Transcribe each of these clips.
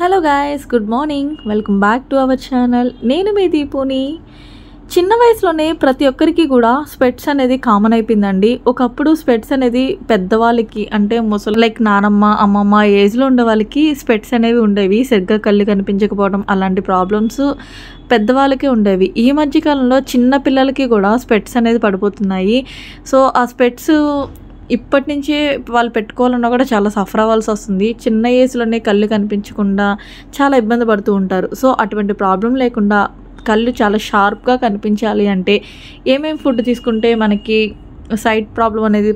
Hello guys, good morning. Welcome back to our channel. నేను మీ దీపుని. చిన్న వయసులోనే ప్రతి ఒక్కరికి కూడా స్పెట్స్ అనేది కామన్ అయిపోయిందండి. ఒకప్పుడు స్పెట్స్ అనేది పెద్దవాళ్ళకి, అంటే ముసలి లైక్ నానమ్మ అమ్మమ్మ ఏజ్లో ఉండే వాళ్ళకి స్పెట్స్ అనేవి ఉండేవి. సరిగ్గా కళ్ళు కనిపించకపోవడం అలాంటి ప్రాబ్లమ్స్ పెద్దవాళ్ళకే ఉండేవి. ఈ మధ్యకాలంలో చిన్న పిల్లలకి కూడా స్పెట్స్ అనేది పడిపోతున్నాయి. సో ఆ స్పెట్స్ ఇప్పటి నుంచే వాళ్ళు పెట్టుకోవాలన్నా కూడా చాలా సఫర్ అవ్వాల్సి వస్తుంది. చిన్న ఏజ్లోనే కళ్ళు కనిపించకుండా చాలా ఇబ్బంది పడుతూ ఉంటారు. సో అటువంటి ప్రాబ్లం లేకుండా కళ్ళు చాలా షార్ప్గా కనిపించాలి అంటే ఏమేమి ఫుడ్ తీసుకుంటే మనకి సైట్ ప్రాబ్లం అనేది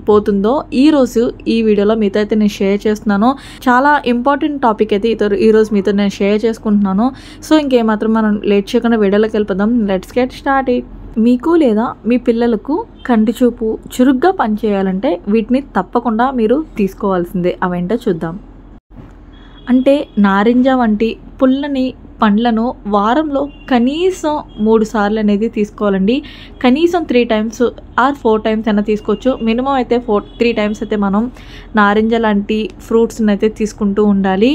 పోతుందో ఈరోజు ఈ వీడియోలో మీతో అయితే నేను షేర్ చేస్తున్నాను. చాలా ఇంపార్టెంట్ టాపిక్ అయితే ఈరోజు మీతో నేను షేర్ చేసుకుంటున్నాను. సో ఇంకేమాత్రం మనం లేట్ చేయకుండా వీడియోలోకి వెళ్ళిపోదాం. Let's get start it. మీకు లేదా మీ పిల్లలకు కంటి చూపు చురుగ్గా పనిచేయాలంటే వీటిని తప్పకుండా మీరు తీసుకోవాల్సిందే. అవేంటో చూద్దాం. అంటే నారింజ వంటి పుల్లని పండ్లను వారంలో కనీసం 3 సార్లు అనేది తీసుకోవాలండి. కనీసం 3 times ఆర్ 4 times అయినా తీసుకోవచ్చు. మినిమం అయితే 3 times అయితే మనం నారింజ లాంటి ఫ్రూట్స్ని అయితే తీసుకుంటూ ఉండాలి.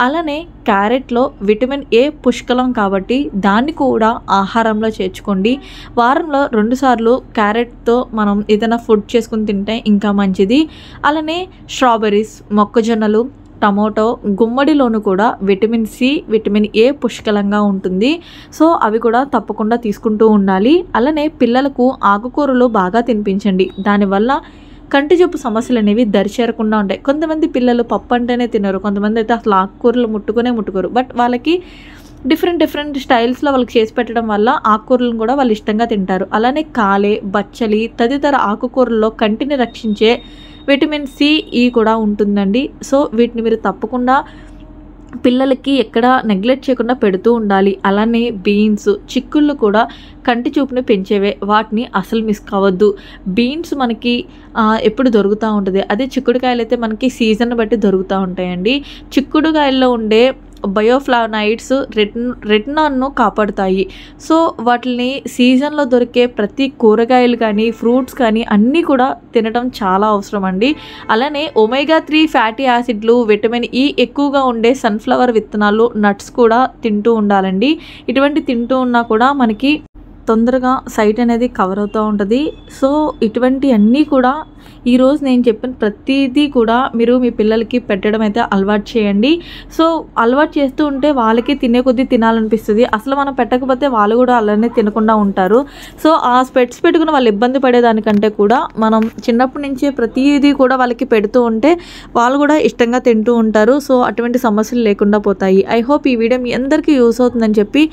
అలానే క్యారెట్లో విటమిన్ ఏ పుష్కలం కాబట్టి దాన్ని కూడా ఆహారంలో చేర్చుకోండి. వారంలో 2 సార్లు క్యారెట్తో మనం ఏదైనా ఫుడ్ చేసుకుని తింటే ఇంకా మంచిది. అలానే స్ట్రాబెర్రీస్, మొక్కజొన్నలు, టమోటో, గుమ్మడిలోను కూడా విటమిన్ సి, విటమిన్ ఏ పుష్కలంగా ఉంటుంది. సో అవి కూడా తప్పకుండా తీసుకుంటూ ఉండాలి. అలానే పిల్లలకు ఆకుకూరలు బాగా తినిపించండి. దానివల్ల కంటి చూపు సమస్యలు అనేవి దరిచేరకుండా ఉంటాయి. కొంతమంది పిల్లలు పప్పు అంటేనే తినరు, కొంతమంది అయితే అసలు ఆకుకూరలు ముట్టుకోరు. బట్ వాళ్ళకి డిఫరెంట్ స్టైల్స్లో వాళ్ళకి చేసి పెట్టడం వల్ల ఆకుకూరలను కూడా వాళ్ళు ఇష్టంగా తింటారు. అలానే కాలే, బచ్చలి తదితర ఆకుకూరల్లో కంటిని రక్షించే విటమిన్ సి, ఈ కూడా ఉంటుందండి. సో వీటిని మీరు తప్పకుండా పిల్లలకి ఎక్కడ నెగ్లెక్ట్ చేయకుండా పెడుతూ ఉండాలి. అలానే బీన్స్, చిక్కుళ్ళు కూడా కంటి చూపుని పెంచేవే, వాటిని అసలు మిస్ కావద్దు. బీన్స్ మనకి ఎప్పుడు దొరుకుతూ ఉంటుంది. అదే చిక్కుడుకాయలు అయితే మనకి సీజన్ బట్టి దొరుకుతూ ఉంటాయండి. చిక్కుడుకాయల్లో ఉండే బయోఫ్లావనాయిడ్స్ రెటినాను కాపాడుతాయి. సో వాటిని సీజన్లో దొరికే ప్రతి కూరగాయలు కానీ ఫ్రూట్స్ కానీ అన్నీ కూడా తినడం చాలా అవసరం అండి. అలానే ఒమేగా 3 ఫ్యాటీ యాసిడ్లు, విటమిన్ ఈ ఎక్కువగా ఉండే సన్ఫ్లవర్ విత్తనాలు, నట్స్ కూడా తింటూ ఉండాలండి. ఇటువంటి తింటూ ఉన్నా కూడా మనకి తొందరగా సైట్ అనేది కవర్ అవుతూ ఉంటుంది. సో ఇటువంటి అన్నీ కూడా ఈరోజు నేను చెప్పిన ప్రతిదీ కూడా మీరు మీ పిల్లలకి పెట్టడం అయితే అలవాటు చేయండి. సో అలవాటు చేస్తూ ఉంటే వాళ్ళకి తినే కొద్దీ తినాలనిపిస్తుంది. అసలు మనం పెట్టకపోతే వాళ్ళు కూడా అలానే తినకుండా ఉంటారు. సో ఆ స్పెట్స్ పెట్టుకుని వాళ్ళు ఇబ్బంది పడేదానికంటే కూడా మనం చిన్నప్పటి నుంచే ప్రతిదీ కూడా వాళ్ళకి పెడుతూ ఉంటే వాళ్ళు కూడా ఇష్టంగా తింటూ ఉంటారు. సో అటువంటి సమస్యలు లేకుండా పోతాయి. ఐ హోప్ ఈ వీడియో మీ అందరికీ యూస్ అవుతుందని చెప్పి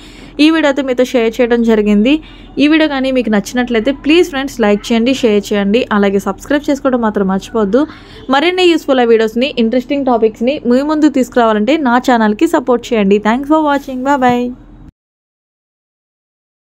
ఈ వీడియో అయితే మీతో షేర్ చేయడం జరిగింది. ఈ వీడియో కానీ మీకు నచ్చినట్లయితే ప్లీజ్ ఫ్రెండ్స్ లైక్ చేయండి, షేర్ చేయండి, అలాగే సబ్స్క్రైబ్ చేసుకోవడం మాత్రం మర్చిపోవద్దు. మరిన్ని యూస్ఫుల్ వీడియోస్ని, ఇంట్రెస్టింగ్ టాపిక్స్ని మీ ముందుకు తీసుకురావాలంటే నా ఛానల్కి సపోర్ట్ చేయండి. Thanks for watching. బాయ్.